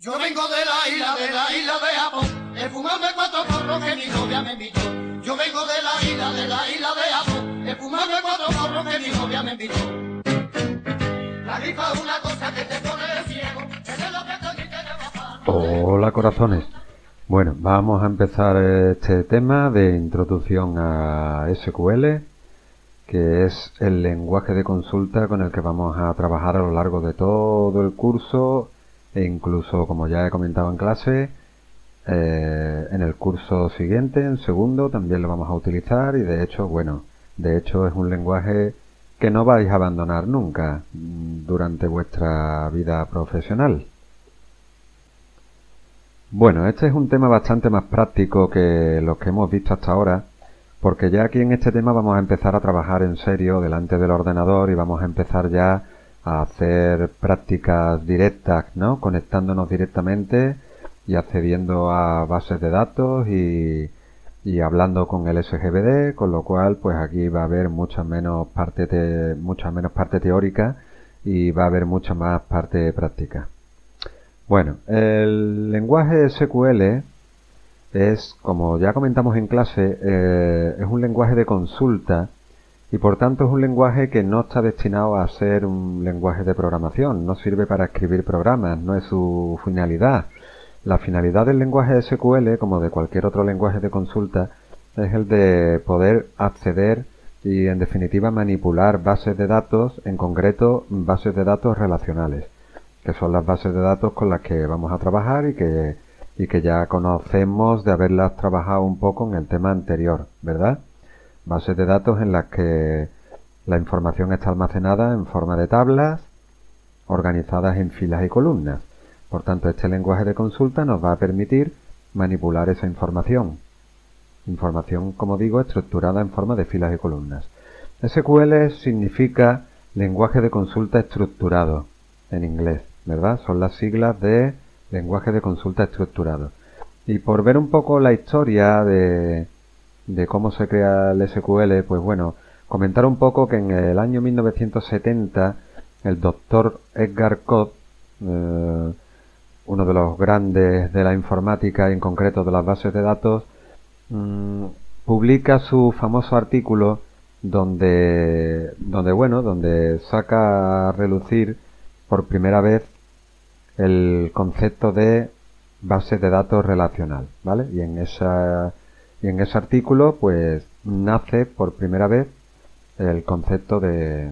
Yo vengo de la isla de Japón, he fumado cuatro porros que mi novia me invitó. Yo vengo de la isla de Japón, he fumado cuatro porros que mi novia me invitó. La rifa es una cosa que te pone ciego, que de lo que estoy y te lleva. Hola corazones. Bueno, vamos a empezar este tema de introducción a SQL, que es el lenguaje de consulta con el que vamos a trabajar a lo largo de todo el curso e incluso, como ya he comentado en clase, en el curso siguiente, en segundo, también lo vamos a utilizar y de hecho, es un lenguaje que no vais a abandonar nunca durante vuestra vida profesional. Bueno, este es un tema bastante más práctico que los que hemos visto hasta ahora, porque ya aquí en este tema vamos a empezar a trabajar en serio delante del ordenador y vamos a empezar ya a hacer prácticas directas, ¿no? Conectándonos directamente y accediendo a bases de datos y hablando con el SGBD, con lo cual pues aquí va a haber mucha menos parte teórica y va a haber mucha más parte práctica. Bueno, el lenguaje SQL es, como ya comentamos en clase, es un lenguaje de consulta y por tanto es un lenguaje que no está destinado a ser un lenguaje de programación, no sirve para escribir programas, no es su finalidad. La finalidad del lenguaje SQL, como de cualquier otro lenguaje de consulta, es el de poder acceder y en definitiva manipular bases de datos, en concreto bases de datos relacionales, que son las bases de datos con las que vamos a trabajar y que ya conocemos de haberlas trabajado un poco en el tema anterior, ¿verdad? Bases de datos en las que la información está almacenada en forma de tablas, organizadas en filas y columnas. Por tanto, este lenguaje de consulta nos va a permitir manipular esa información. Información, como digo, estructurada en forma de filas y columnas. SQL significa lenguaje de consulta estructurado en inglés, ¿verdad? Son las siglas de lenguaje de consulta estructurado. Y por ver un poco la historia de cómo se crea el SQL, pues bueno, comentar un poco que en el año 1970 el doctor Edgar Codd, uno de los grandes de la informática y en concreto de las bases de datos, publica su famoso artículo donde saca a relucir por primera vez el concepto de base de datos relacional, ¿vale? Y en ese artículo pues nace por primera vez el concepto de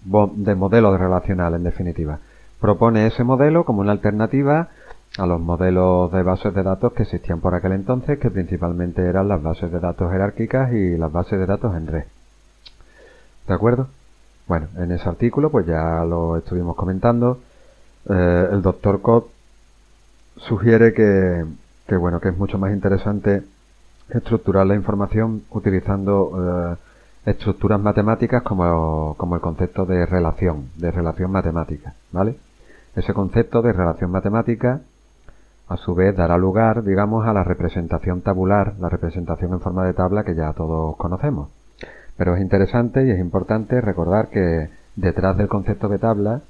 modelo relacional, en definitiva. Propone ese modelo como una alternativa a los modelos de bases de datos que existían por aquel entonces, que principalmente eran las bases de datos jerárquicas y las bases de datos en red. ¿De acuerdo? Bueno, en ese artículo pues ya lo estuvimos comentando. El doctor Codd sugiere que es mucho más interesante estructurar la información utilizando estructuras matemáticas como el concepto de relación matemática, ¿vale? Ese concepto de relación matemática a su vez dará lugar, digamos, a la representación tabular, la representación en forma de tabla que ya todos conocemos. Pero es interesante y es importante recordar que detrás del concepto de tabla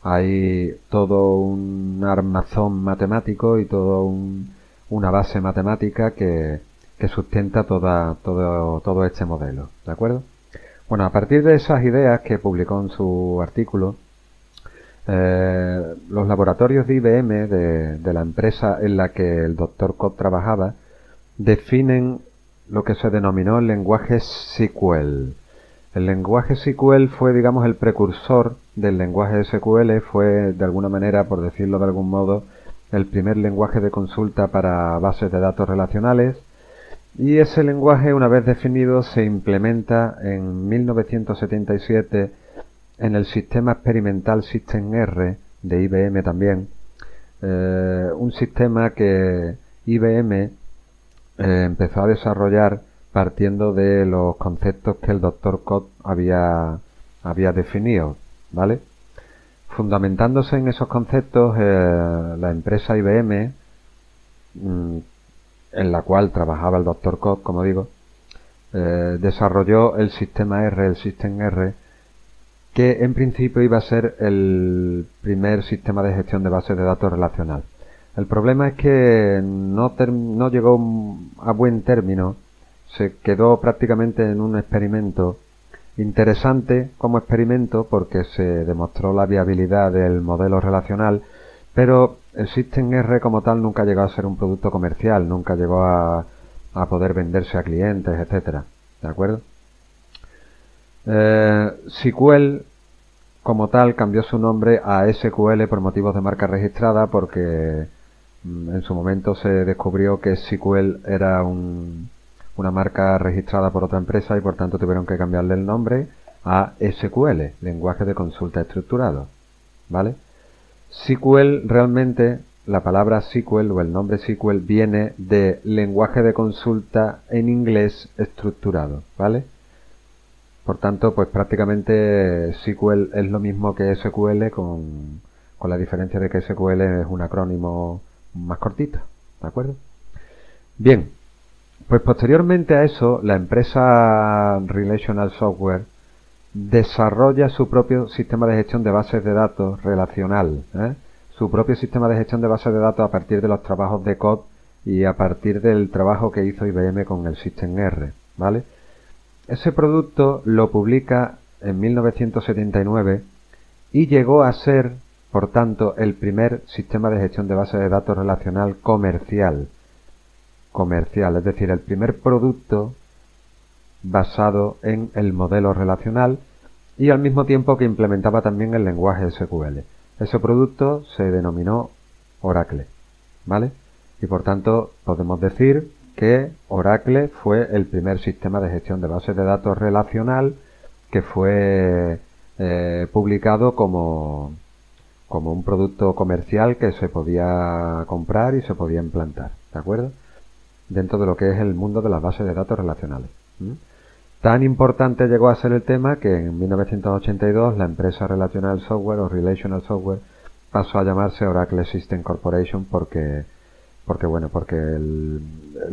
hay todo un armazón matemático y una base matemática que sustenta todo este modelo, ¿de acuerdo? Bueno, a partir de esas ideas que publicó en su artículo, los laboratorios de IBM, de la empresa en la que el doctor Codd trabajaba, definen lo que se denominó el lenguaje SQL. El lenguaje SQL fue, digamos, el precursor del lenguaje SQL, fue, de alguna manera, por decirlo de algún modo, el primer lenguaje de consulta para bases de datos relacionales, y ese lenguaje, una vez definido, se implementa en 1977 en el sistema experimental System R de IBM también, un sistema que IBM empezó a desarrollar partiendo de los conceptos que el doctor Codd había definido, ¿vale? Fundamentándose en esos conceptos, la empresa IBM, en la cual trabajaba el doctor Codd, como digo, desarrolló el sistema R, el System R, que en principio iba a ser el primer sistema de gestión de bases de datos relacional. El problema es que no llegó a buen término, se quedó prácticamente en un experimento interesante como experimento porque se demostró la viabilidad del modelo relacional, pero el System R como tal nunca llegó a ser un producto comercial, nunca llegó a poder venderse a clientes, etcétera. ¿De acuerdo? SQL como tal cambió su nombre a SQL por motivos de marca registrada porque en su momento se descubrió que SQL era una marca registrada por otra empresa y por tanto tuvieron que cambiarle el nombre a SQL, lenguaje de consulta estructurado. ¿Vale? SQL realmente, la palabra SQL o el nombre SQL viene de lenguaje de consulta en inglés estructurado. ¿Vale? Por tanto, pues prácticamente SQL es lo mismo que SQL con la diferencia de que SQL es un acrónimo más cortito, ¿de acuerdo? Bien, pues posteriormente a eso, la empresa Relational Software desarrolla su propio sistema de gestión de bases de datos relacional, su propio sistema de gestión de bases de datos a partir de los trabajos de COD y a partir del trabajo que hizo IBM con el System R, ¿vale? Ese producto lo publica en 1979 y llegó a ser, por tanto, el primer sistema de gestión de bases de datos relacional comercial. Es decir, el primer producto basado en el modelo relacional y al mismo tiempo que implementaba también el lenguaje SQL. Ese producto se denominó Oracle, ¿vale? Y por tanto podemos decir que Oracle fue el primer sistema de gestión de bases de datos relacional que fue publicado como un producto comercial que se podía comprar y se podía implantar, ¿de acuerdo? Dentro de lo que es el mundo de las bases de datos relacionales. Tan importante llegó a ser el tema que en 1982 la empresa Relational Software o Relational Software pasó a llamarse Oracle System Corporation porque el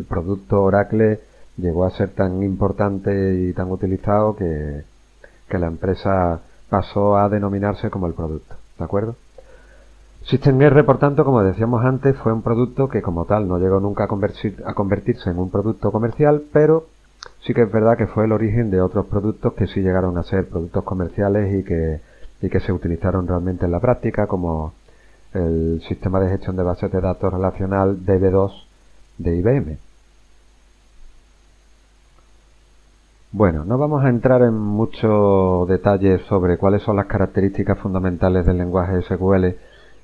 producto Oracle llegó a ser tan importante y tan utilizado que la empresa pasó a denominarse como el producto, ¿de acuerdo? System R, por tanto, como decíamos antes, fue un producto que como tal no llegó nunca a convertirse en un producto comercial, pero sí que es verdad que fue el origen de otros productos que sí llegaron a ser productos comerciales y que se utilizaron realmente en la práctica, como el sistema de gestión de bases de datos relacional DB2 de IBM. Bueno, no vamos a entrar en mucho detalle sobre cuáles son las características fundamentales del lenguaje SQL,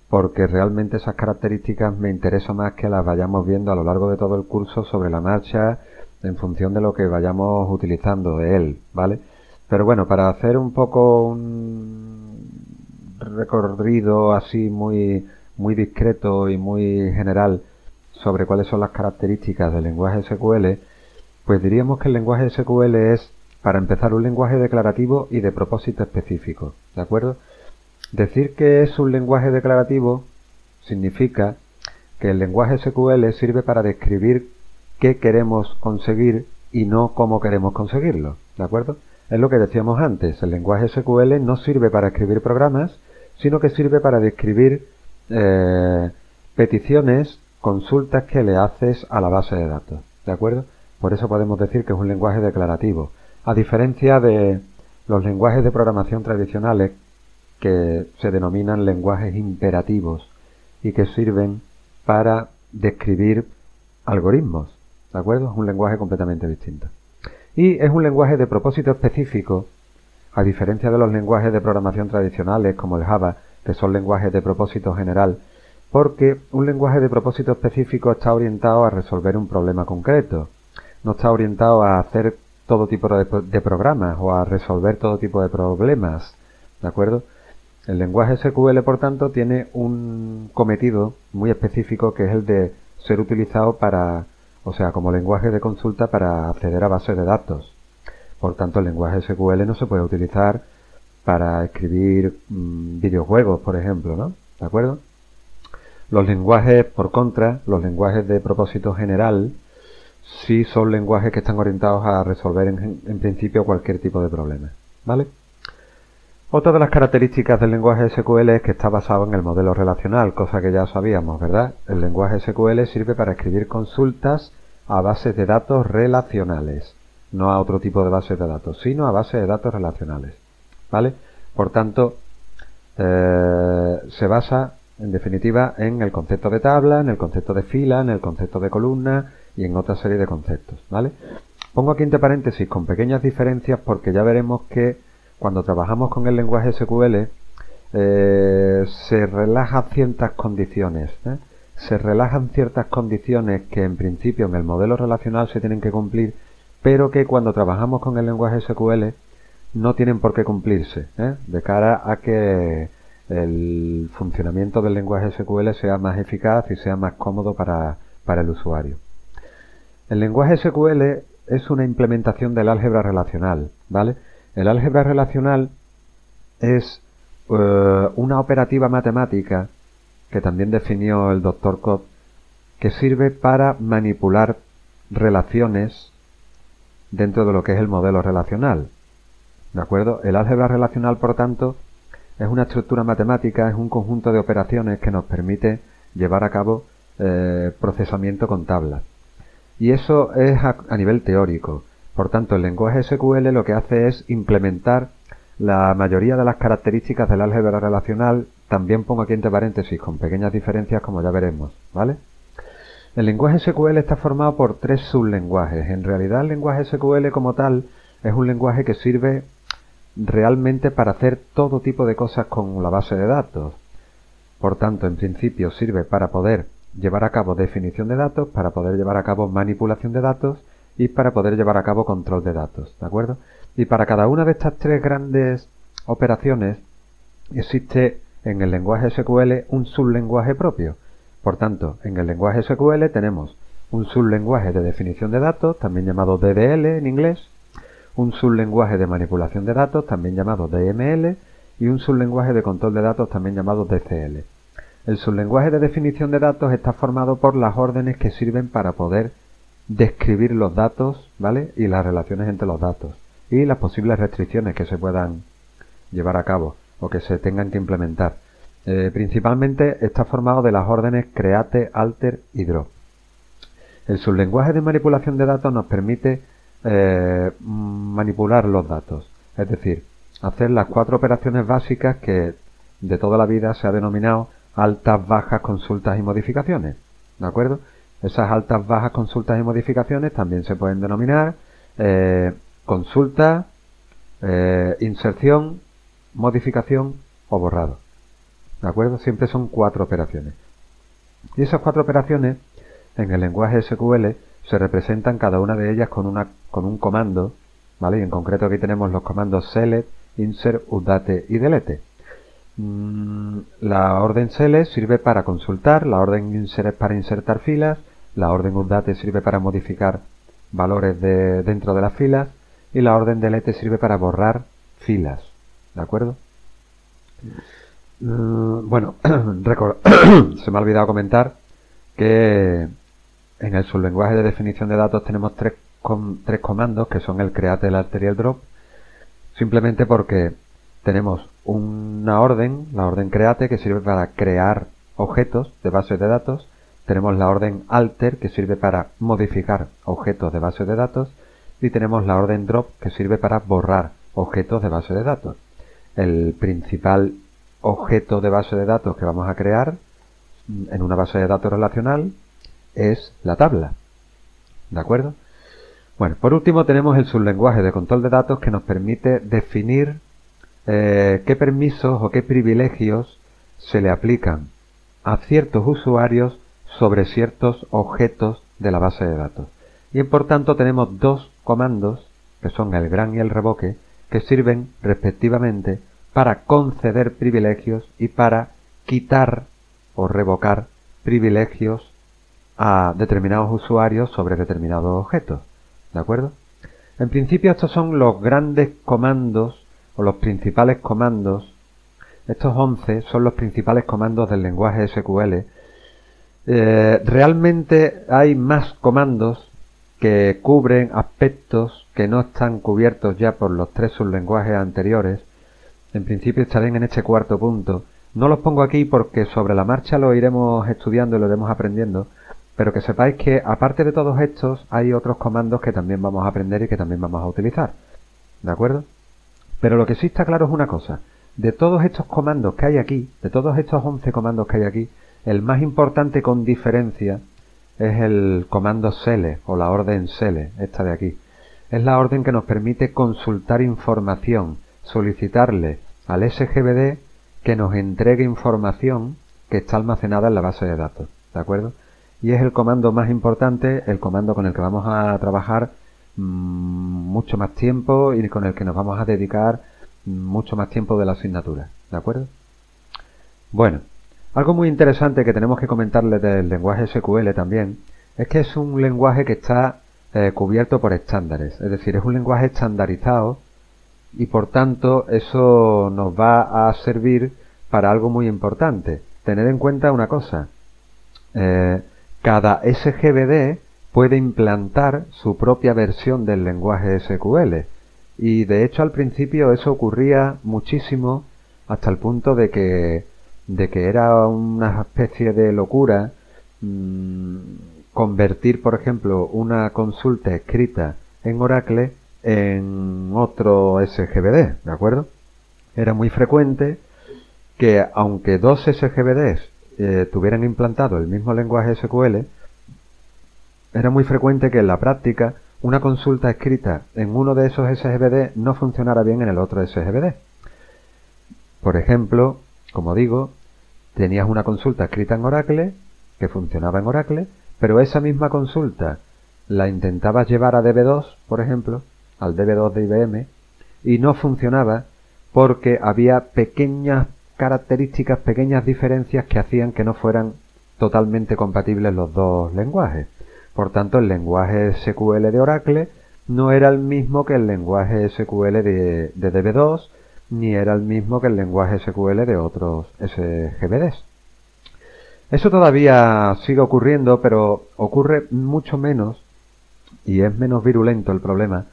porque realmente esas características me interesa más que las vayamos viendo a lo largo de todo el curso sobre la marcha, en función de lo que vayamos utilizando de él, ¿vale? Pero bueno, para hacer un poco un recorrido así muy discreto y muy general sobre cuáles son las características del lenguaje SQL, pues diríamos que el lenguaje SQL es, para empezar, un lenguaje declarativo y de propósito específico, ¿de acuerdo? Decir que es un lenguaje declarativo significa que el lenguaje SQL sirve para describir qué queremos conseguir y no cómo queremos conseguirlo, ¿de acuerdo? Es lo que decíamos antes, el lenguaje SQL no sirve para escribir programas, sino que sirve para describir peticiones, consultas que le haces a la base de datos, ¿de acuerdo? Por eso podemos decir que es un lenguaje declarativo, a diferencia de los lenguajes de programación tradicionales que se denominan lenguajes imperativos y que sirven para describir algoritmos, ¿de acuerdo? Es un lenguaje completamente distinto. Y es un lenguaje de propósito específico, a diferencia de los lenguajes de programación tradicionales como el Java, que son lenguajes de propósito general, porque un lenguaje de propósito específico está orientado a resolver un problema concreto, no está orientado a hacer todo tipo de programas o a resolver todo tipo de problemas, ¿de acuerdo? El lenguaje SQL, por tanto, tiene un cometido muy específico que es el de ser utilizado como lenguaje de consulta para acceder a bases de datos. Por tanto, el lenguaje SQL no se puede utilizar para escribir videojuegos, por ejemplo, ¿no? ¿De acuerdo? Los lenguajes, por contra, los lenguajes de propósito general, sí son lenguajes que están orientados a resolver en principio cualquier tipo de problema, ¿vale? Otra de las características del lenguaje SQL es que está basado en el modelo relacional, cosa que ya sabíamos, ¿verdad? El lenguaje SQL sirve para escribir consultas a bases de datos relacionales, no a otro tipo de bases de datos, sino a bases de datos relacionales, ¿vale? Por tanto, se basa, en definitiva, en el concepto de tabla, en el concepto de fila, en el concepto de columna y en otra serie de conceptos, ¿vale? Pongo aquí entre paréntesis con pequeñas diferencias porque ya veremos que cuando trabajamos con el lenguaje SQL se relajan ciertas condiciones, se relajan ciertas condiciones que en principio en el modelo relacional se tienen que cumplir, pero que cuando trabajamos con el lenguaje SQL no tienen por qué cumplirse, de cara a que el funcionamiento del lenguaje SQL sea más eficaz y sea más cómodo para el usuario. El lenguaje SQL es una implementación del álgebra relacional, ¿vale? El álgebra relacional es una operativa matemática que también definió el Dr. Codd, que sirve para manipular relaciones dentro de lo que es el modelo relacional, ¿de acuerdo? El álgebra relacional, por tanto, es una estructura matemática, es un conjunto de operaciones que nos permite llevar a cabo procesamiento con tablas. Y eso es a nivel teórico. Por tanto, el lenguaje SQL lo que hace es implementar la mayoría de las características del álgebra relacional. También pongo aquí entre paréntesis con pequeñas diferencias, como ya veremos, ¿vale? El lenguaje SQL está formado por 3 sublenguajes. En realidad, el lenguaje SQL como tal es un lenguaje que sirve realmente para hacer todo tipo de cosas con la base de datos. Por tanto, en principio sirve para poder llevar a cabo definición de datos, para poder llevar a cabo manipulación de datos y para poder llevar a cabo control de datos, ¿de acuerdo? Y para cada una de estas 3 grandes operaciones existe en el lenguaje SQL un sublenguaje propio. Por tanto, en el lenguaje SQL tenemos un sublenguaje de definición de datos, también llamado DDL en inglés, un sublenguaje de manipulación de datos, también llamado DML, y un sublenguaje de control de datos, también llamado DCL. El sublenguaje de definición de datos está formado por las órdenes que sirven para poder describir los datos, ¿vale? Y las relaciones entre los datos y las posibles restricciones que se puedan llevar a cabo o que se tengan que implementar. Principalmente está formado de las órdenes create, alter y drop. El sublenguaje de manipulación de datos nos permite manipular los datos, es decir, hacer las 4 operaciones básicas que de toda la vida se ha denominado altas, bajas, consultas y modificaciones, ¿de acuerdo? Esas altas, bajas, consultas y modificaciones también se pueden denominar consulta, inserción, modificación o borrado, ¿de acuerdo? Siempre son 4 operaciones. Y esas 4 operaciones en el lenguaje SQL se representan cada una de ellas con un comando, ¿vale? Y en concreto aquí tenemos los comandos select, insert, update y delete. La orden select sirve para consultar, la orden insert es para insertar filas, la orden update sirve para modificar valores dentro de las filas y la orden delete sirve para borrar filas, ¿de acuerdo? Bueno, se me ha olvidado comentar que en el sublenguaje de definición de datos tenemos 3 comandos que son el create, el alter y el drop, simplemente porque tenemos una orden, la orden create, que sirve para crear objetos de bases de datos. Tenemos la orden alter, que sirve para modificar objetos de bases de datos. Y tenemos la orden drop, que sirve para borrar objetos de base de datos. El principal objeto de base de datos que vamos a crear en una base de datos relacional es la tabla, ¿de acuerdo? Bueno, por último tenemos el sublenguaje de control de datos, que nos permite definir qué permisos o qué privilegios se le aplican a ciertos usuarios sobre ciertos objetos de la base de datos. Y por tanto tenemos 2 comandos, que son el gran y el revoque, que sirven respectivamente para conceder privilegios y para quitar o revocar privilegios a determinados usuarios sobre determinados objetos, ¿de acuerdo? En principio estos son los grandes comandos o los principales comandos. Estos 11 son los principales comandos del lenguaje SQL. Realmente hay más comandos que cubren aspectos que no están cubiertos ya por los 3 sublenguajes anteriores, En principio estarían en este cuarto punto. No los pongo aquí porque sobre la marcha lo iremos estudiando y lo iremos aprendiendo, pero que sepáis que aparte de todos estos hay otros comandos que también vamos a aprender y que también vamos a utilizar. ¿De acuerdo? Pero lo que sí está claro es una cosa. De todos estos comandos que hay aquí, de todos estos 11 comandos que hay aquí, el más importante con diferencia es el comando sele o la orden sele, esta de aquí. Es la orden que nos permite consultar información, solicitarle al SGBD que nos entregue información que está almacenada en la base de datos. ¿De acuerdo? Y es el comando más importante, el comando con el que vamos a trabajar mucho más tiempo y con el que nos vamos a dedicar mucho más tiempo de la asignatura. ¿De acuerdo? Bueno, algo muy interesante que tenemos que comentarles del lenguaje SQL también es que es un lenguaje que está cubierto por estándares. Es decir, es un lenguaje estandarizado y por tanto eso nos va a servir para algo muy importante. Tened en cuenta una cosa. Cada SGBD puede implantar su propia versión del lenguaje SQL y de hecho al principio eso ocurría muchísimo hasta el punto de que era una especie de locura convertir, por ejemplo, una consulta escrita en Oracle en otro SGBD, ¿de acuerdo? Era muy frecuente que aunque dos SGBDs tuvieran implantado el mismo lenguaje SQL, era muy frecuente que en la práctica una consulta escrita en uno de esos SGBD no funcionara bien en el otro SGBD. Por ejemplo, como digo, tenías una consulta escrita en Oracle que funcionaba en Oracle, pero esa misma consulta la intentabas llevar a DB2, por ejemplo, al DB2 de IBM, y no funcionaba porque había pequeñas características, pequeñas diferencias que hacían que no fueran totalmente compatibles los dos lenguajes. Por tanto, el lenguaje SQL de Oracle no era el mismo que el lenguaje SQL de DB2, ni era el mismo que el lenguaje SQL de otros SGBDs. Eso todavía sigue ocurriendo, pero ocurre mucho menos y es menos virulento el problema,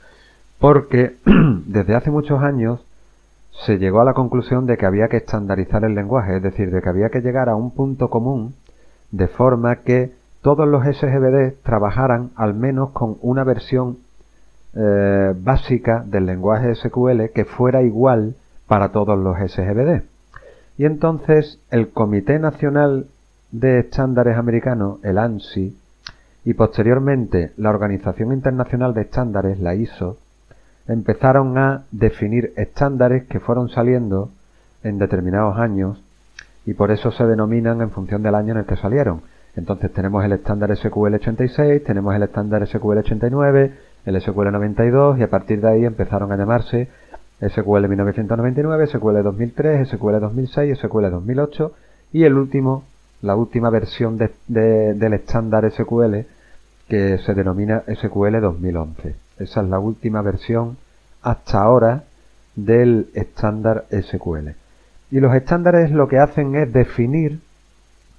porque desde hace muchos años se llegó a la conclusión de que había que estandarizar el lenguaje, es decir, de que había que llegar a un punto común de forma que todos los SGBD trabajaran al menos con una versión básica del lenguaje SQL que fuera igual para todos los SGBD. Y entonces el Comité Nacional de Estándares Americano, el ANSI, y posteriormente la Organización Internacional de Estándares, la ISO, empezaron a definir estándares que fueron saliendo en determinados años y por eso se denominan en función del año en el que salieron. Entonces tenemos el estándar SQL 86, tenemos el estándar SQL 89, el SQL 92 y a partir de ahí empezaron a llamarse SQL 1999, SQL 2003, SQL 2006, SQL 2008 y la última versión del estándar SQL que se denomina SQL 2011. Esa es la última versión hasta ahora del estándar SQL. Y los estándares lo que hacen es definir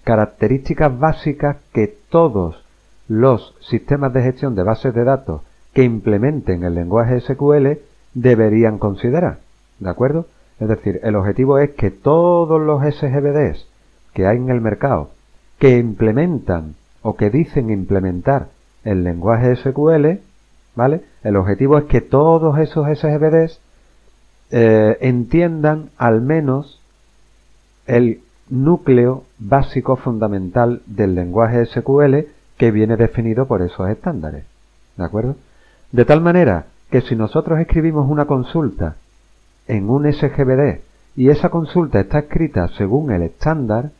características básicas que todos los sistemas de gestión de bases de datos que implementen el lenguaje SQL deberían considerar. ¿De acuerdo? Es decir, el objetivo es que todos los SGBDs que hay en el mercado que implementan o que dicen implementar el lenguaje SQL, ¿vale? El objetivo es que todos esos SGBDs entiendan al menos el núcleo básico fundamental del lenguaje SQL que viene definido por esos estándares. ¿De acuerdo? De tal manera que si nosotros escribimos una consulta en un SGBD y esa consulta está escrita según el estándar,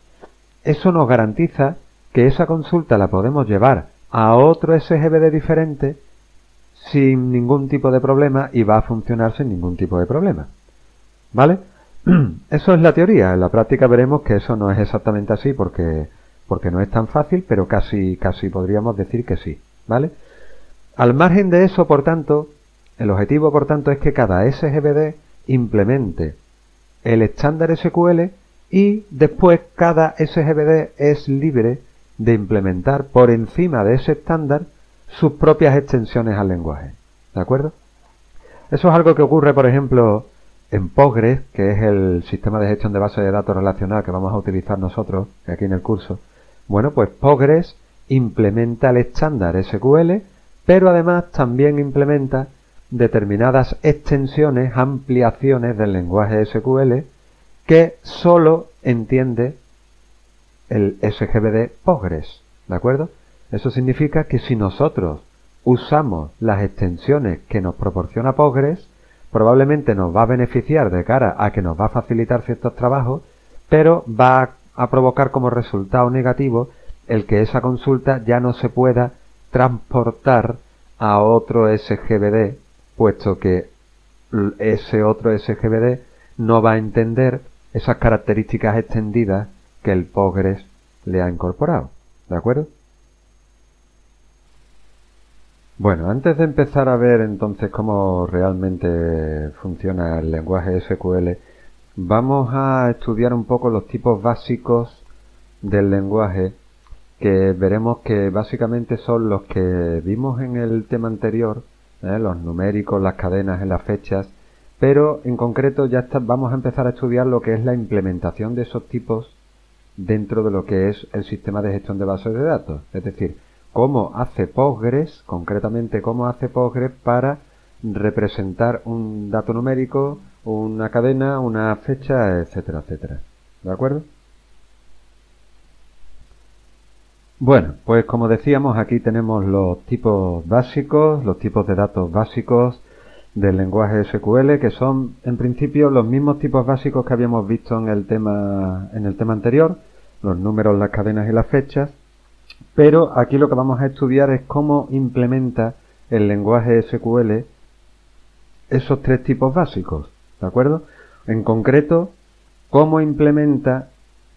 eso nos garantiza que esa consulta la podemos llevar a otro SGBD diferente sin ningún tipo de problema y va a funcionar sin ningún tipo de problema. ¿Vale? Eso es la teoría. En la práctica veremos que eso no es exactamente así porque no es tan fácil, pero casi podríamos decir que sí. ¿Vale? Al margen de eso, por tanto, el objetivo, por tanto, es que cada SGBD implemente el estándar SQL y después cada SGBD es libre de implementar por encima de ese estándar sus propias extensiones al lenguaje. ¿De acuerdo? Eso es algo que ocurre, por ejemplo, en Postgres, que es el sistema de gestión de bases de datos relacional que vamos a utilizar nosotros aquí en el curso, bueno, pues Postgres implementa el estándar SQL, pero además también implementa determinadas extensiones, ampliaciones del lenguaje SQL que solo entiende el SGBD Postgres, ¿de acuerdo? Eso significa que si nosotros usamos las extensiones que nos proporciona Postgres, probablemente nos va a beneficiar de cara a que nos va a facilitar ciertos trabajos, pero va a provocar como resultado negativo el que esa consulta ya no se pueda transportar a otro SGBD, puesto que ese otro SGBD no va a entender esas características extendidas que el Postgres le ha incorporado, ¿de acuerdo? Bueno, antes de empezar a ver entonces cómo realmente funciona el lenguaje SQL, vamos a estudiar un poco los tipos básicos del lenguaje, que veremos que básicamente son los que vimos en el tema anterior, los numéricos, las cadenas, las fechas, pero en concreto vamos a empezar a estudiar lo que es la implementación de esos tipos dentro de lo que es el sistema de gestión de bases de datos, es decir, cómo hace Postgres, concretamente cómo hace Postgres para representar un dato numérico, una cadena, una fecha, etcétera, etcétera. ¿De acuerdo? Bueno, pues como decíamos, aquí tenemos los tipos básicos, los tipos de datos básicos del lenguaje SQL, que son en principio los mismos tipos básicos que habíamos visto en el tema anterior, los números, las cadenas y las fechas, pero aquí lo que vamos a estudiar es cómo implementa el lenguaje SQL esos tres tipos básicos, ¿de acuerdo? En concreto, cómo implementa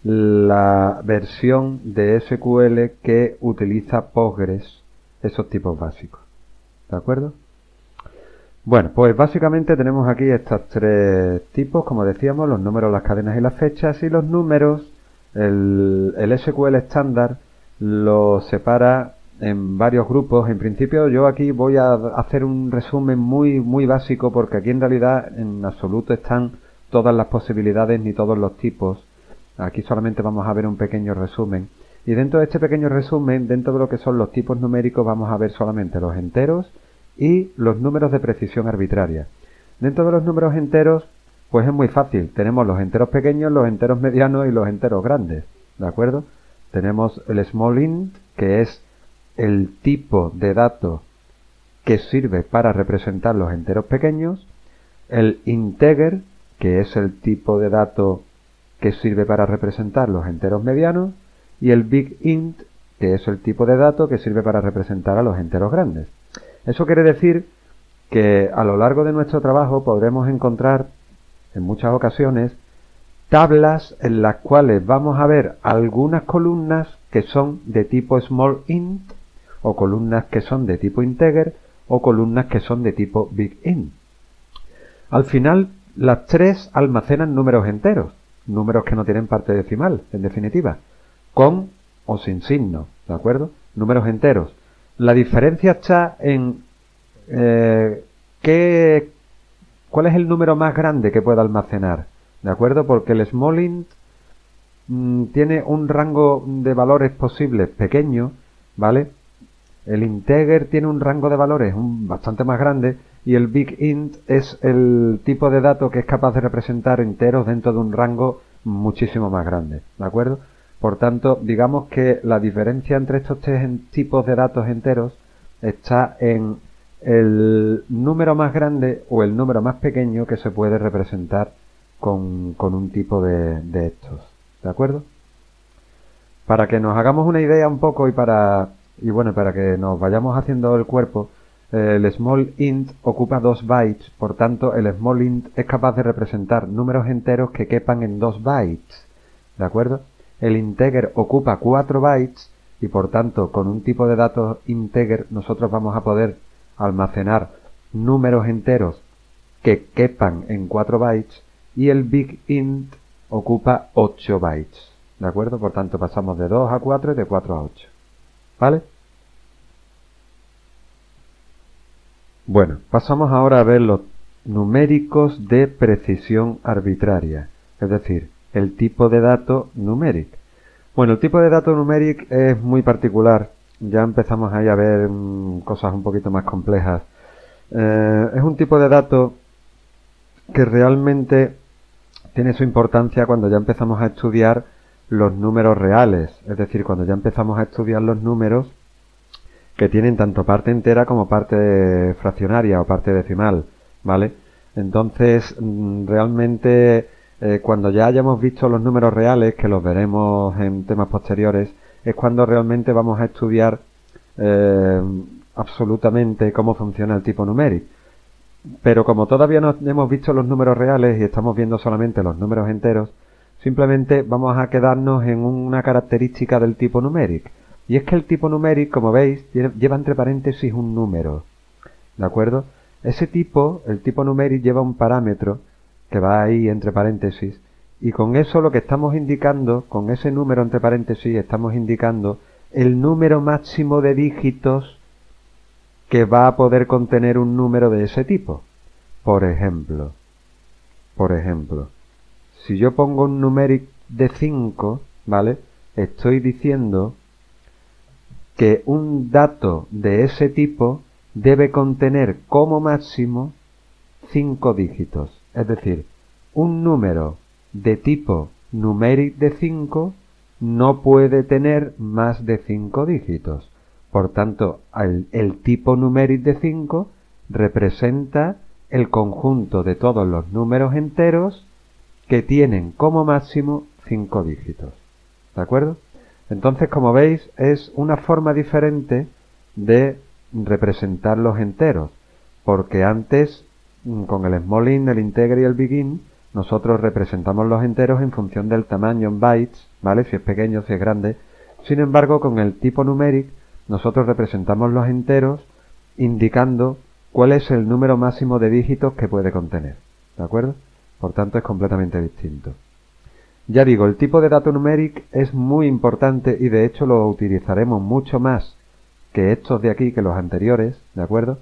la versión de SQL que utiliza Postgres esos tipos básicos, ¿de acuerdo? Bueno, pues básicamente tenemos aquí estos tres tipos, como decíamos, los números, las cadenas y las fechas, y los números, el SQL estándar lo separa en varios grupos. En principio yo aquí voy a hacer un resumen muy básico, porque aquí en realidad en absoluto están todas las posibilidades ni todos los tipos. Aquí solamente vamos a ver un pequeño resumen, y dentro de este pequeño resumen, dentro de lo que son los tipos numéricos, vamos a ver solamente los enteros y los números de precisión arbitraria. Dentro de los números enteros, pues es muy fácil, tenemos los enteros pequeños, los enteros medianos y los enteros grandes, ¿de acuerdo? Tenemos el small int, que es el tipo de dato que sirve para representar los enteros pequeños, el integer, que es el tipo de dato que sirve para representar los enteros medianos, y el big int, que es el tipo de dato que sirve para representar a los enteros grandes. Eso quiere decir que a lo largo de nuestro trabajo podremos encontrar en muchas ocasiones tablas en las cuales vamos a ver algunas columnas que son de tipo small int, o columnas que son de tipo integer, o columnas que son de tipo big int. Al final, las tres almacenan números enteros, números que no tienen parte decimal, en definitiva, con o sin signo, ¿de acuerdo? Números enteros. La diferencia está en cuál es el número más grande que pueda almacenar, ¿de acuerdo? Porque el small int tiene un rango de valores posibles pequeño, ¿vale? El integer tiene un rango de valores bastante más grande, y el big int es el tipo de dato que es capaz de representar enteros dentro de un rango muchísimo más grande, ¿de acuerdo? Por tanto, digamos que la diferencia entre estos tres tipos de datos enteros está en el número más grande o el número más pequeño que se puede representar con un tipo de estos, ¿de acuerdo? Para que nos hagamos una idea un poco para que nos vayamos haciendo el cuerpo, el small int ocupa 2 bytes, por tanto el small int es capaz de representar números enteros que quepan en 2 bytes, ¿de acuerdo? El integer ocupa 4 bytes y por tanto con un tipo de datos integer nosotros vamos a poder almacenar números enteros que quepan en 4 bytes, y el big int ocupa 8 bytes, ¿de acuerdo? Por tanto pasamos de 2 a 4 y de 4 a 8, ¿vale? Bueno, pasamos ahora a ver los numéricos de precisión arbitraria, es decir, el tipo de dato numéric. Bueno, el tipo de dato numéric es muy particular, ya empezamos ahí a ver cosas un poquito más complejas. Es un tipo de dato que realmente tiene su importancia cuando ya empezamos a estudiar los números reales, es decir, cuando ya empezamos a estudiar los números que tienen tanto parte entera como parte fraccionaria o parte decimal, ¿vale? Entonces, realmente, cuando ya hayamos visto los números reales, que los veremos en temas posteriores, es cuando realmente vamos a estudiar absolutamente cómo funciona el tipo numérico. Pero como todavía no hemos visto los números reales y estamos viendo solamente los números enteros, simplemente vamos a quedarnos en una característica del tipo numérico. Y es que el tipo numérico, como veis, lleva entre paréntesis un número. ¿De acuerdo? Ese tipo, el tipo numérico, lleva un parámetro que va ahí entre paréntesis. Y con eso lo que estamos indicando, con ese número entre paréntesis, estamos indicando el número máximo de dígitos que va a poder contener un número de ese tipo. Por ejemplo, si yo pongo un numérico de 5, ¿vale? Estoy diciendo que un dato de ese tipo debe contener como máximo 5 dígitos. Es decir, un número de tipo numéric de 5 no puede tener más de 5 dígitos. Por tanto, el tipo numéric de 5 representa el conjunto de todos los números enteros que tienen como máximo 5 dígitos. ¿De acuerdo? Entonces, como veis, es una forma diferente de representar los enteros, porque antes, con el small int, el integer y el big int, nosotros representamos los enteros en función del tamaño en bytes, ¿vale? Si es pequeño, si es grande. Sin embargo, con el tipo numéric, nosotros representamos los enteros indicando cuál es el número máximo de dígitos que puede contener. ¿De acuerdo? Por tanto, es completamente distinto. Ya digo, el tipo de dato numéric es muy importante y de hecho lo utilizaremos mucho más que estos de aquí, que los anteriores, ¿de acuerdo?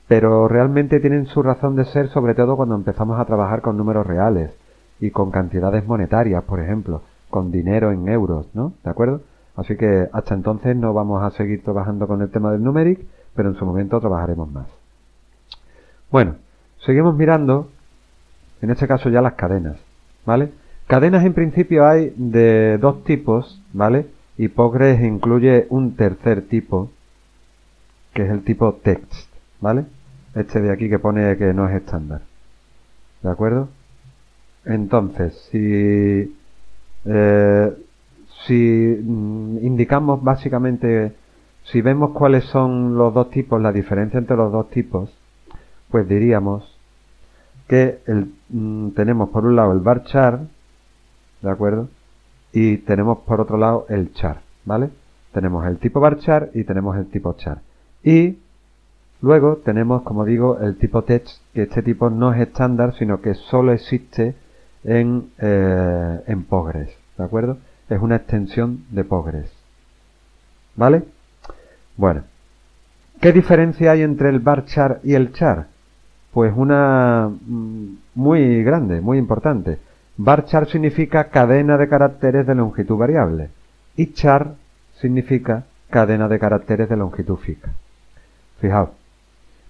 Pero realmente tienen su razón de ser, sobre todo cuando empezamos a trabajar con números reales y con cantidades monetarias, por ejemplo, con dinero en euros, ¿no? ¿De acuerdo? Así que hasta entonces no vamos a seguir trabajando con el tema del numéric, pero en su momento trabajaremos más. Bueno, seguimos mirando, en este caso ya las cadenas, ¿vale? Cadenas en principio hay de dos tipos, ¿vale? Y Postgres incluye un tercer tipo, que es el tipo text, ¿vale? Este de aquí que pone que no es estándar. ¿De acuerdo? Entonces, si indicamos básicamente, si vemos cuáles son los dos tipos, la diferencia entre los dos tipos, pues diríamos que tenemos por un lado el varchar, ¿de acuerdo? Y tenemos por otro lado el char, ¿vale? Tenemos el tipo varchar y tenemos el tipo char. Y luego tenemos, como digo, el tipo text, que este tipo no es estándar, sino que solo existe en Postgres, ¿de acuerdo? Es una extensión de Postgres, ¿vale? Bueno, ¿qué diferencia hay entre el varchar y el char? Pues una muy grande, muy importante. Varchar significa cadena de caracteres de longitud variable y char significa cadena de caracteres de longitud fija. Fijaos,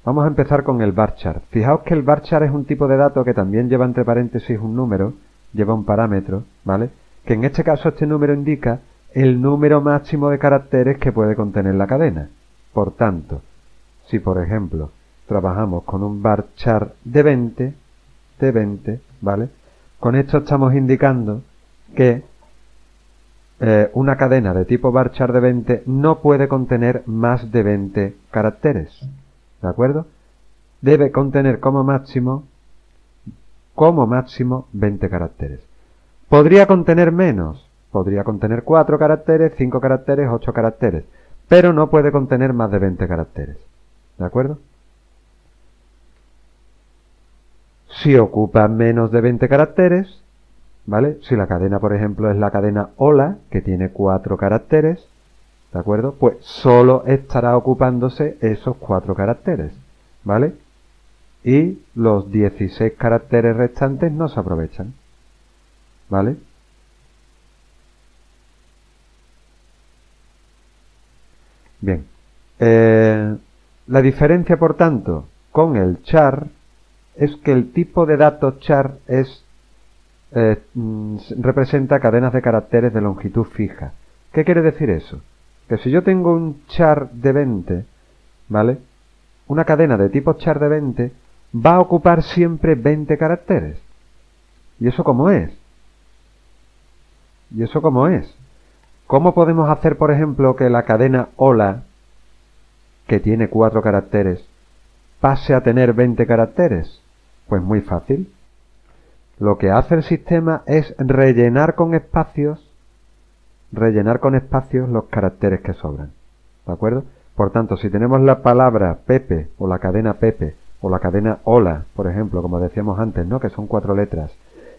vamos a empezar con el varchar. Fijaos que el varchar es un tipo de dato que también lleva entre paréntesis un número, lleva un parámetro, ¿vale? Que en este caso este número indica el número máximo de caracteres que puede contener la cadena. Por tanto, si por ejemplo trabajamos con un varchar de 20, ¿vale? Con esto estamos indicando que una cadena de tipo varchar de 20 no puede contener más de 20 caracteres, ¿de acuerdo? Debe contener como máximo 20 caracteres. ¿Podría contener menos? Podría contener 4 caracteres, 5 caracteres, 8 caracteres, pero no puede contener más de 20 caracteres, ¿de acuerdo? Si ocupa menos de 20 caracteres, ¿vale? Si la cadena, por ejemplo, es la cadena hola, que tiene 4 caracteres, ¿de acuerdo? Pues solo estará ocupándose esos 4 caracteres, ¿vale? y los 16 caracteres restantes no se aprovechan. ¿Vale? Bien. La diferencia, por tanto, con el char es que el tipo de datos char representa cadenas de caracteres de longitud fija. ¿Qué quiere decir eso? Que si yo tengo un char de 20, ¿vale? Una cadena de tipo char de 20 va a ocupar siempre 20 caracteres. ¿Y eso cómo es? ¿Y eso cómo es? ¿Cómo podemos hacer, por ejemplo, que la cadena hola, que tiene 4 caracteres, pase a tener 20 caracteres? Pues muy fácil. Lo que hace el sistema es rellenar con espacios los caracteres que sobran. ¿De acuerdo? Por tanto, si tenemos la palabra Pepe, o la cadena Pepe, o la cadena hola, por ejemplo, como decíamos antes, ¿no? Que son 4 letras,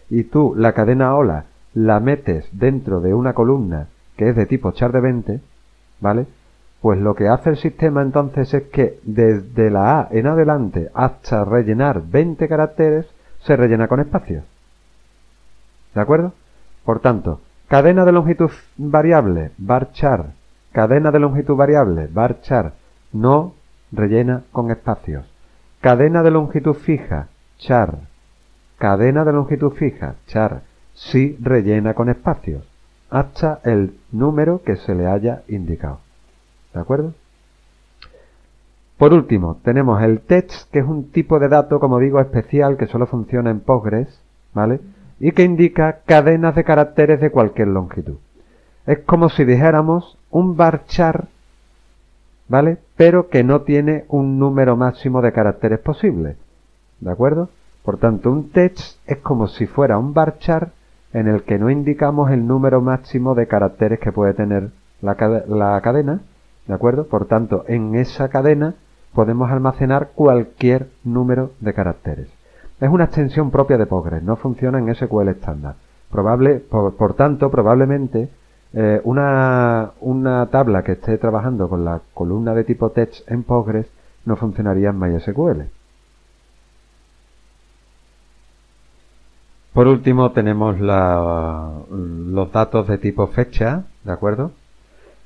y tú la cadena hola la metes dentro de una columna que es de tipo char de 20, ¿vale? Pues lo que hace el sistema entonces es que desde la A en adelante hasta rellenar 20 caracteres se rellena con espacios. ¿De acuerdo? Por tanto, cadena de longitud variable, varchar, cadena de longitud variable, varchar, no rellena con espacios. Cadena de longitud fija, char, cadena de longitud fija, char, sí rellena con espacios, hasta el número que se le haya indicado. ¿De acuerdo? Por último, tenemos el text, que es un tipo de dato, como digo, especial que solo funciona en Postgres, ¿vale? Y que indica cadenas de caracteres de cualquier longitud. Es como si dijéramos un varchar, ¿vale? Pero que no tiene un número máximo de caracteres posible. ¿De acuerdo? Por tanto, un text es como si fuera un varchar en el que no indicamos el número máximo de caracteres que puede tener la cadena. ¿De acuerdo? Por tanto, en esa cadena podemos almacenar cualquier número de caracteres. Es una extensión propia de Postgres, no funciona en SQL estándar. Por tanto, probablemente una tabla que esté trabajando con la columna de tipo text en Postgres no funcionaría en MySQL. Por último tenemos los datos de tipo fecha, ¿de acuerdo?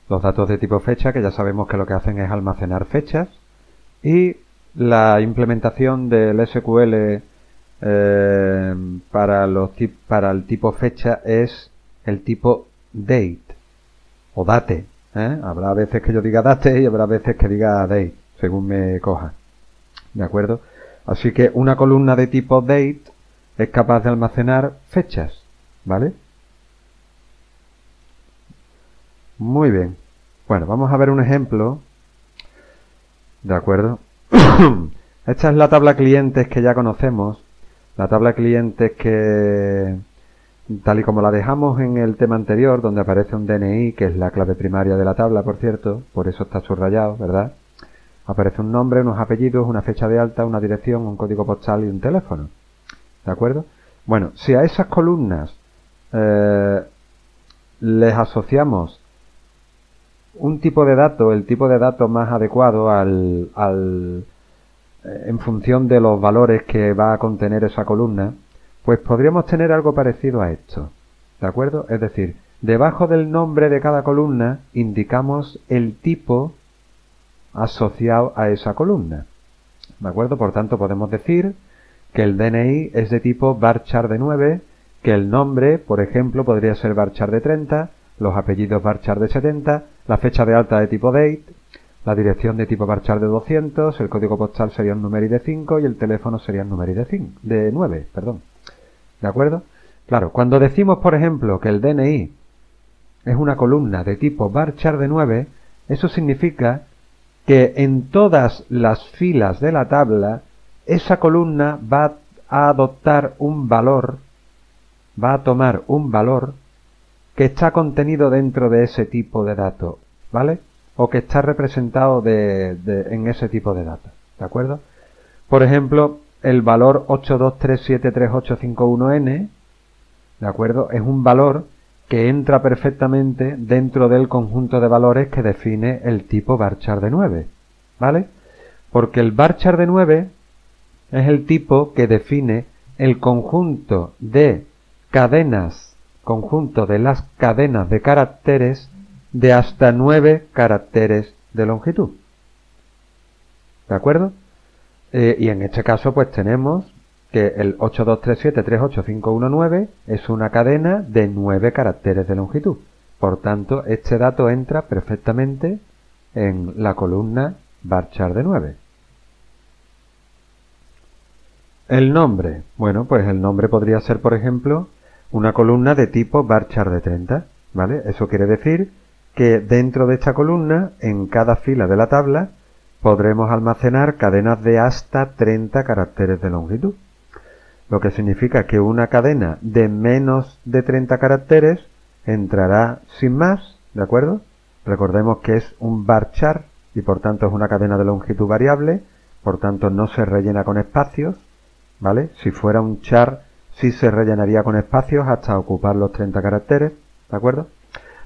Los datos de tipo fecha, que ya sabemos que lo que hacen es almacenar fechas, y la implementación del SQL para el tipo fecha es el tipo date o date. Habrá veces que yo diga date y habrá veces que diga date, según me coja. ¿De acuerdo? Así que una columna de tipo date es capaz de almacenar fechas, ¿vale? Muy bien. Bueno, vamos a ver un ejemplo. ¿De acuerdo? Esta es la tabla clientes que ya conocemos. La tabla clientes que, tal y como la dejamos en el tema anterior, donde aparece un DNI, que es la clave primaria de la tabla, por cierto, por eso está subrayado, ¿verdad? Aparece un nombre, unos apellidos, una fecha de alta, una dirección, un código postal y un teléfono. ¿De acuerdo? Bueno, si a esas columnas les asociamos un tipo de dato, el tipo de dato más adecuado en función de los valores que va a contener esa columna, pues podríamos tener algo parecido a esto. ¿De acuerdo? Es decir, debajo del nombre de cada columna indicamos el tipo asociado a esa columna. ¿De acuerdo? Por tanto, podemos decir que el DNI es de tipo varchar de 9, que el nombre, por ejemplo, podría ser varchar de 30, los apellidos varchar de 70, la fecha de alta de tipo date, la dirección de tipo varchar de 200, el código postal sería un numeri de 5 y el teléfono sería un numeri de 9, perdón. ¿De acuerdo? Claro, cuando decimos, por ejemplo, que el DNI es una columna de tipo varchar de 9, eso significa que en todas las filas de la tabla esa columna va a adoptar un valor, va a tomar un valor que está contenido dentro de ese tipo de datos, ¿vale? O que está representado en ese tipo de datos, ¿de acuerdo? Por ejemplo, el valor 823738551N, ¿de acuerdo? Es un valor que entra perfectamente dentro del conjunto de valores que define el tipo varchar de 9, ¿vale? Porque el varchar de 9 es el tipo que define el conjunto de las cadenas de caracteres de hasta 9 caracteres de longitud. ¿De acuerdo? Y en este caso pues tenemos que el 823738519 es una cadena de 9 caracteres de longitud. Por tanto, este dato entra perfectamente en la columna varchar de 9. El nombre. Bueno, pues el nombre podría ser, por ejemplo, una columna de tipo varchar de 30, ¿vale? Eso quiere decir que dentro de esta columna, en cada fila de la tabla, podremos almacenar cadenas de hasta 30 caracteres de longitud. Lo que significa que una cadena de menos de 30 caracteres entrará sin más, ¿de acuerdo? Recordemos que es un varchar y por tanto es una cadena de longitud variable, por tanto no se rellena con espacios, ¿vale? Si fuera un char sí se rellenaría con espacios hasta ocupar los 30 caracteres, ¿de acuerdo?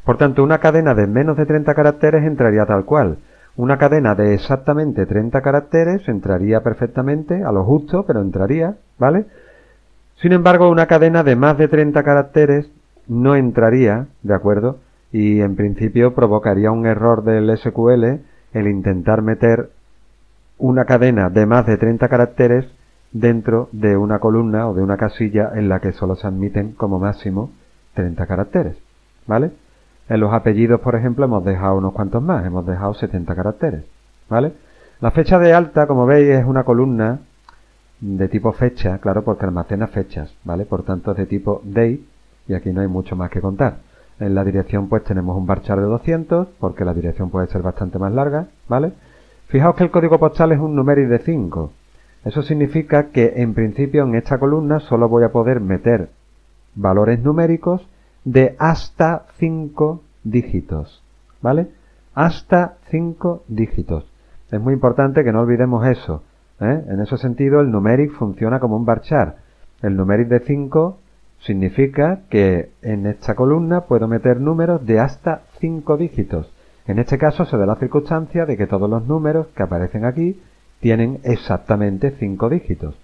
Por tanto, una cadena de menos de 30 caracteres entraría tal cual. Una cadena de exactamente 30 caracteres entraría perfectamente, a lo justo, pero entraría, ¿vale? Sin embargo, una cadena de más de 30 caracteres no entraría, ¿de acuerdo? Y en principio provocaría un error del SQL el intentar meter una cadena de más de 30 caracteres dentro de una columna o de una casilla en la que solo se admiten como máximo 30 caracteres, ¿vale? En los apellidos, por ejemplo, hemos dejado unos cuantos más, hemos dejado 70 caracteres, ¿vale? La fecha de alta, como veis, es una columna de tipo fecha, claro, porque almacena fechas, ¿vale? Por tanto, es de tipo date, y aquí no hay mucho más que contar. En la dirección, pues, tenemos un varchar de 200, porque la dirección puede ser bastante más larga, ¿vale? Fijaos que el código postal es un numeric de 5. Eso significa que, en principio, en esta columna solo voy a poder meter valores numéricos de hasta 5 dígitos, ¿vale? Hasta 5 dígitos. Es muy importante que no olvidemos eso, ¿eh? En ese sentido, el numeric funciona como un varchar. El numeric de 5 significa que en esta columna puedo meter números de hasta 5 dígitos. En este caso se da la circunstancia de que todos los números que aparecen aquí tienen exactamente 5 dígitos.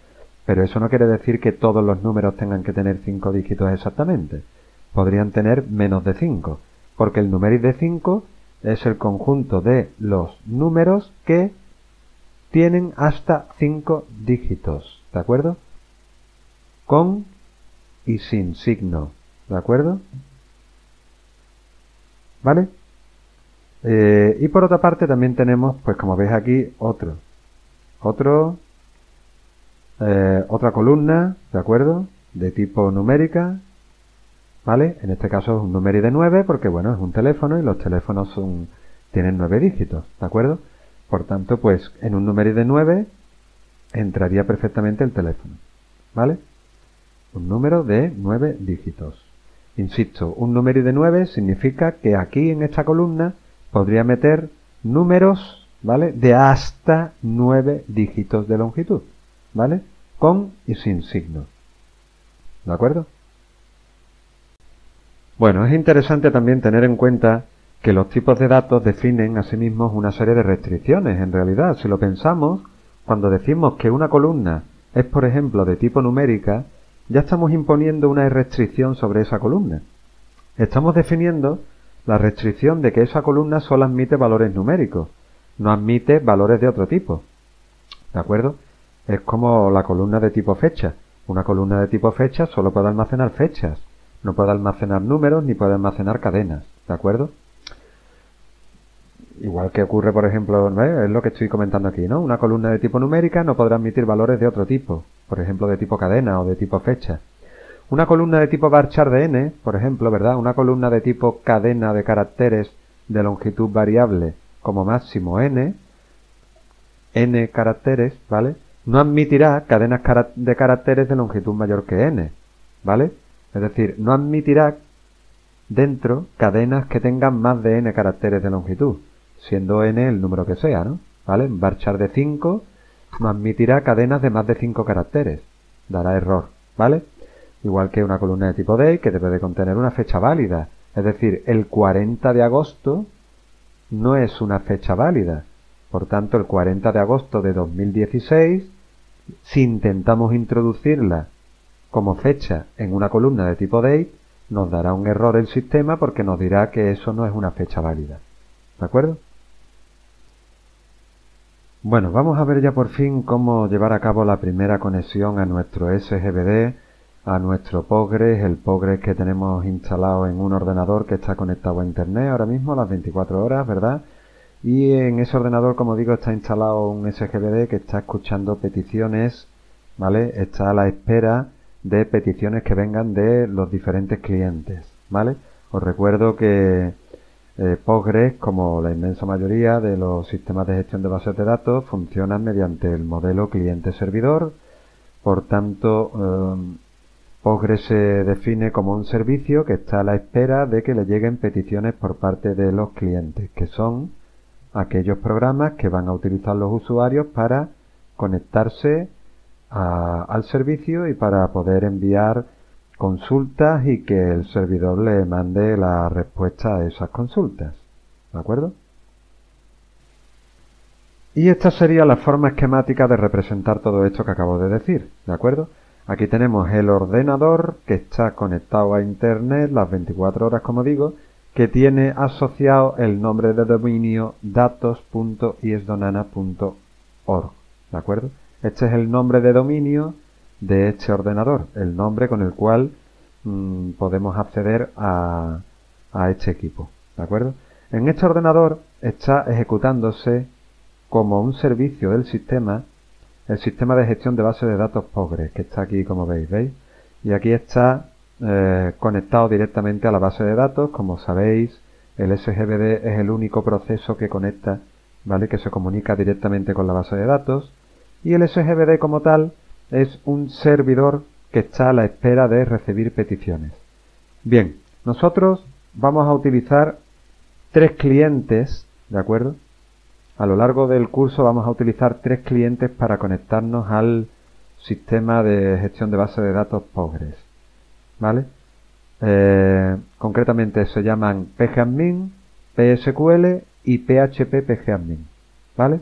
Pero eso no quiere decir que todos los números tengan que tener 5 dígitos exactamente. Podrían tener menos de 5, porque el numeric de 5 es el conjunto de los números que tienen hasta 5 dígitos, ¿de acuerdo? Con y sin signo, ¿de acuerdo? ¿Vale? Y por otra parte también tenemos, pues como veis aquí, otra columna, ¿de acuerdo? De tipo numérica, ¿vale? En este caso es un numeric de 9 porque, bueno, es un teléfono y los teléfonos tienen 9 dígitos, ¿de acuerdo? Por tanto, pues en un numeric de 9 entraría perfectamente el teléfono, ¿vale? Un número de 9 dígitos. Insisto, un numeric de 9 significa que aquí en esta columna podría meter números, ¿vale? De hasta 9 dígitos de longitud, ¿vale? Con y sin signo, ¿de acuerdo? Bueno, es interesante también tener en cuenta que los tipos de datos definen a sí mismos una serie de restricciones. En realidad, si lo pensamos, cuando decimos que una columna es, por ejemplo, de tipo numérica, ya estamos imponiendo una restricción sobre esa columna. Estamos definiendo la restricción de que esa columna solo admite valores numéricos, no admite valores de otro tipo, ¿de acuerdo? Es como la columna de tipo fecha. Una columna de tipo fecha solo puede almacenar fechas, no puede almacenar números ni puede almacenar cadenas, ¿de acuerdo? Igual que ocurre, por ejemplo, ¿no? Es lo que estoy comentando aquí, ¿no? Una columna de tipo numérica no podrá admitir valores de otro tipo, por ejemplo, de tipo cadena o de tipo fecha. Una columna de tipo varchar de n, por ejemplo, ¿verdad? Una columna de tipo cadena de caracteres de longitud variable como máximo n caracteres, ¿vale? No admitirá cadenas de caracteres de longitud mayor que n, ¿vale? Es decir, no admitirá dentro cadenas que tengan más de n caracteres de longitud, siendo n el número que sea, ¿no? ¿Vale? Varchar de 5 no admitirá cadenas de más de 5 caracteres, dará error, ¿vale? Igual que una columna de tipo date que debe de contener una fecha válida, es decir, el 40 de agosto no es una fecha válida, por tanto el 40 de agosto de 2016 Si intentamos introducirla como fecha en una columna de tipo date, nos dará un error el sistema porque nos dirá que eso no es una fecha válida. ¿De acuerdo? Bueno, vamos a ver ya por fin cómo llevar a cabo la primera conexión a nuestro SGBD, a nuestro Postgres, el Postgres que tenemos instalado en un ordenador que está conectado a Internet ahora mismo a las 24 horas, ¿verdad? Y en ese ordenador, como digo, está instalado un SGBD que está escuchando peticiones, ¿vale? Está a la espera de peticiones que vengan de los diferentes clientes, ¿vale? Os recuerdo que Postgres, como la inmensa mayoría de los sistemas de gestión de bases de datos, funcionan mediante el modelo cliente-servidor. Por tanto, Postgres se define como un servicio que está a la espera de que le lleguen peticiones por parte de los clientes, que son aquellos programas que van a utilizar los usuarios para conectarse al servicio y para poder enviar consultas y que el servidor le mande la respuesta a esas consultas. ¿De acuerdo? Y esta sería la forma esquemática de representar todo esto que acabo de decir. ¿De acuerdo? Aquí tenemos el ordenador que está conectado a Internet las 24 horas, como digo, que tiene asociado el nombre de dominio datos.isdonana.org. ¿De acuerdo? Este es el nombre de dominio de este ordenador, el nombre con el cual podemos acceder a este equipo. ¿De acuerdo? En este ordenador está ejecutándose como un servicio del sistema el sistema de gestión de bases de datos Postgres, que está aquí como ¿veis? Y aquí está conectado directamente a la base de datos. Como sabéis, el SGBD es el único proceso que conecta, ¿vale? Que se comunica directamente con la base de datos. Y el SGBD como tal es un servidor que está a la espera de recibir peticiones. Bien, nosotros vamos a utilizar 3 clientes, ¿de acuerdo? A lo largo del curso vamos a utilizar 3 clientes para conectarnos al sistema de gestión de bases de datos Postgres, ¿vale? Concretamente se llaman pgadmin, psql y php pgadmin, ¿vale?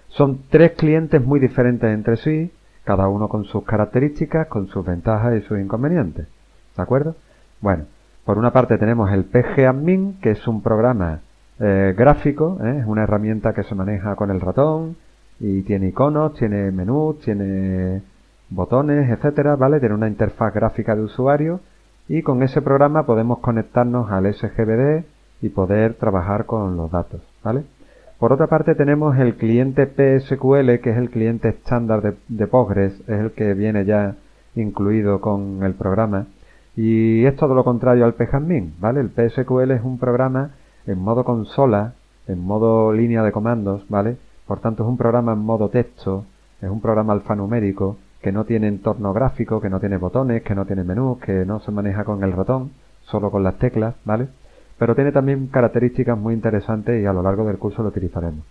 Son 3 clientes muy diferentes entre sí, cada uno con sus características, con sus ventajas y sus inconvenientes, ¿de acuerdo? Bueno, por una parte tenemos el pgadmin, que es un programa gráfico, es una herramienta que se maneja con el ratón y tiene iconos, tiene menús, tiene botones, etcétera, ¿vale? Tiene una interfaz gráfica de usuario y con ese programa podemos conectarnos al SGBD y poder trabajar con los datos, ¿vale? Por otra parte tenemos el cliente PSQL, que es el cliente estándar de Postgres, es el que viene ya incluido con el programa y es todo lo contrario al pgadmin, ¿vale? El PSQL es un programa en modo consola, en modo línea de comandos, ¿vale? Por tanto es un programa en modo texto, es un programa alfanumérico que no tiene entorno gráfico, que no tiene botones, que no tiene menús, que no se maneja con el ratón, solo con las teclas, ¿vale? Pero tiene también características muy interesantes y a lo largo del curso lo utilizaremos.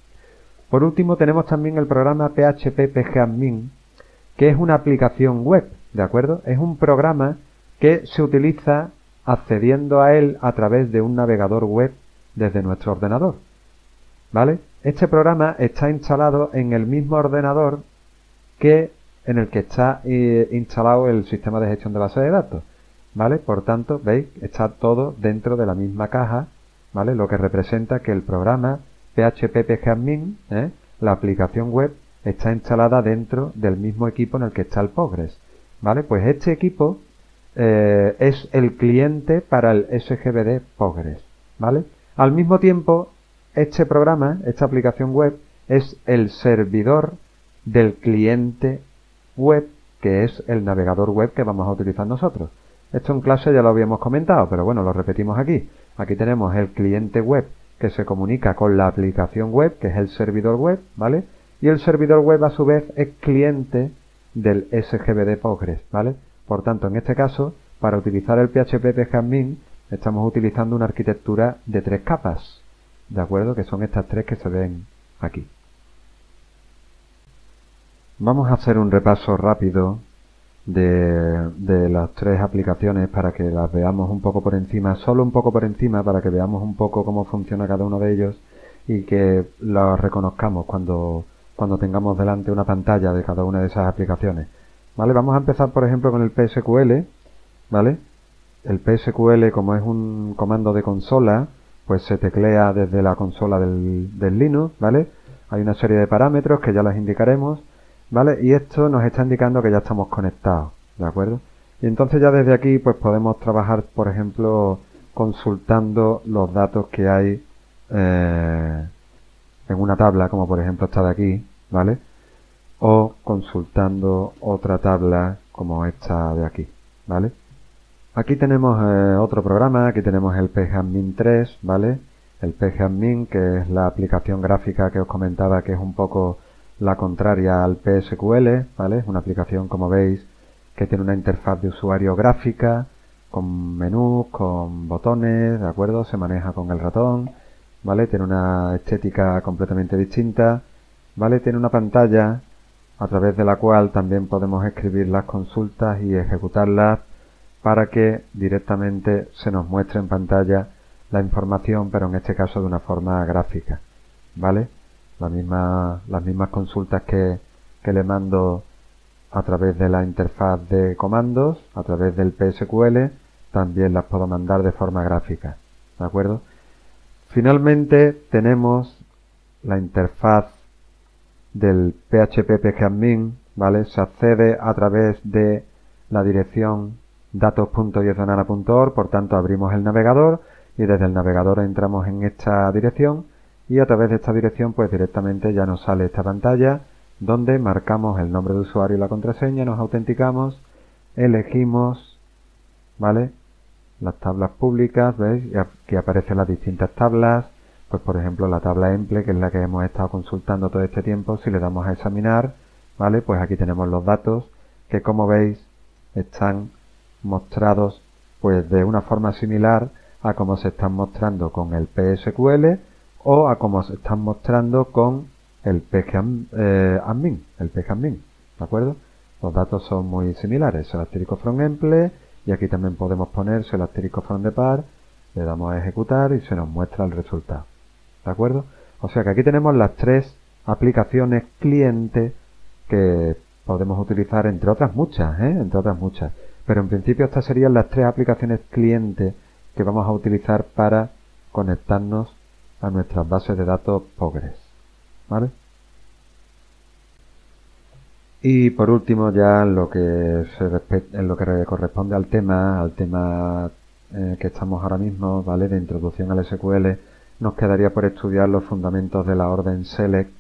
Por último tenemos también el programa PHP pgadmin, que es una aplicación web, ¿de acuerdo? Es un programa que se utiliza accediendo a él a través de un navegador web desde nuestro ordenador, ¿vale? Este programa está instalado en el mismo ordenador que en el que está instalado el sistema de gestión de bases de datos, ¿vale? Por tanto, veis, está todo dentro de la misma caja, ¿vale? Lo que representa que el programa PHP pgadmin, la aplicación web, está instalada dentro del mismo equipo en el que está el Postgres, ¿vale? Pues este equipo es el cliente para el SGBD Postgres, ¿vale? Al mismo tiempo, este programa, esta aplicación web, es el servidor del cliente web, que es el navegador web que vamos a utilizar nosotros. Esto en clase ya lo habíamos comentado, pero bueno, lo repetimos aquí. Aquí tenemos el cliente web que se comunica con la aplicación web, que es el servidor web, ¿vale? Y el servidor web, a su vez, es cliente del SGBD Postgres, ¿vale? Por tanto, en este caso, para utilizar el PHP pgadmin, estamos utilizando una arquitectura de 3 capas, ¿de acuerdo? Que son estas 3 que se ven aquí. Vamos a hacer un repaso rápido de las 3 aplicaciones para que las veamos un poco por encima, solo un poco por encima, para que veamos un poco cómo funciona cada uno de ellos y que los reconozcamos cuando cuando tengamos delante una pantalla de cada una de esas aplicaciones. ¿Vale? Vamos a empezar, por ejemplo, con el PSQL, ¿vale? El PSQL, como es un comando de consola, pues se teclea desde la consola del Linux, ¿vale? Hay una serie de parámetros que ya los indicaremos, ¿vale? Y esto nos está indicando que ya estamos conectados, ¿de acuerdo? Y entonces ya desde aquí pues podemos trabajar, por ejemplo, consultando los datos que hay en una tabla, como por ejemplo esta de aquí, ¿vale? O consultando otra tabla como esta de aquí, ¿vale? Aquí tenemos otro programa, aquí tenemos el PGAdmin 3, ¿vale? El PGAdmin, que es la aplicación gráfica que os comentaba que es un poco la contraria al PSQL, ¿vale? Es una aplicación, como veis, que tiene una interfaz de usuario gráfica, con menús, con botones, ¿de acuerdo? Se maneja con el ratón, ¿vale? Tiene una estética completamente distinta, ¿vale? Tiene una pantalla a través de la cual también podemos escribir las consultas y ejecutarlas para que directamente se nos muestre en pantalla la información, pero en este caso de una forma gráfica, ¿vale? Las mismas consultas que le mando a través de la interfaz de comandos, a través del PSQL, también las puedo mandar de forma gráfica, ¿de acuerdo? Finalmente tenemos la interfaz del PHP PGAdmin, ¿vale? Se accede a través de la dirección datos.diezbanana.org, por tanto abrimos el navegador y desde el navegador entramos en esta dirección y a través de esta dirección pues directamente ya nos sale esta pantalla donde marcamos el nombre de usuario y la contraseña, nos autenticamos, elegimos, ¿vale? Las tablas públicas, ¿veis? Y aquí aparecen las distintas tablas, pues por ejemplo la tabla emple, que es la que hemos estado consultando todo este tiempo. Si le damos a examinar, ¿vale? Pues aquí tenemos los datos que, como veis, están mostrados pues de una forma similar a como se están mostrando con el PSQL o a como se están mostrando con el PGAdmin, ¿de acuerdo? Los datos son muy similares, el asterisco from emple, y aquí también podemos poner el asterisco from depart, le damos a ejecutar y se nos muestra el resultado, ¿de acuerdo? O sea que aquí tenemos las tres aplicaciones cliente que podemos utilizar, entre otras muchas, entre otras muchas. Pero en principio estas serían las tres aplicaciones cliente que vamos a utilizar para conectarnos a nuestras bases de datos Postgres, ¿vale? Y por último, ya en lo que corresponde al tema que estamos ahora mismo, ¿vale? De introducción al SQL, nos quedaría por estudiar los fundamentos de la orden select,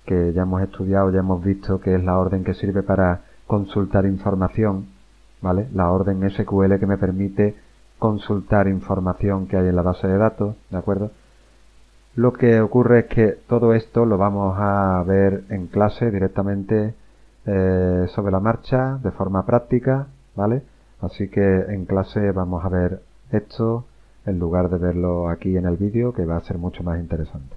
que ya hemos estudiado, ya hemos visto que es la orden que sirve para consultar información, ¿vale? La orden SQL que me permite consultar información que hay en la base de datos, ¿de acuerdo? Lo que ocurre es que todo esto lo vamos a ver en clase directamente sobre la marcha, de forma práctica, ¿vale? Así que en clase vamos a ver esto en lugar de verlo aquí en el vídeo, que va a ser mucho más interesante.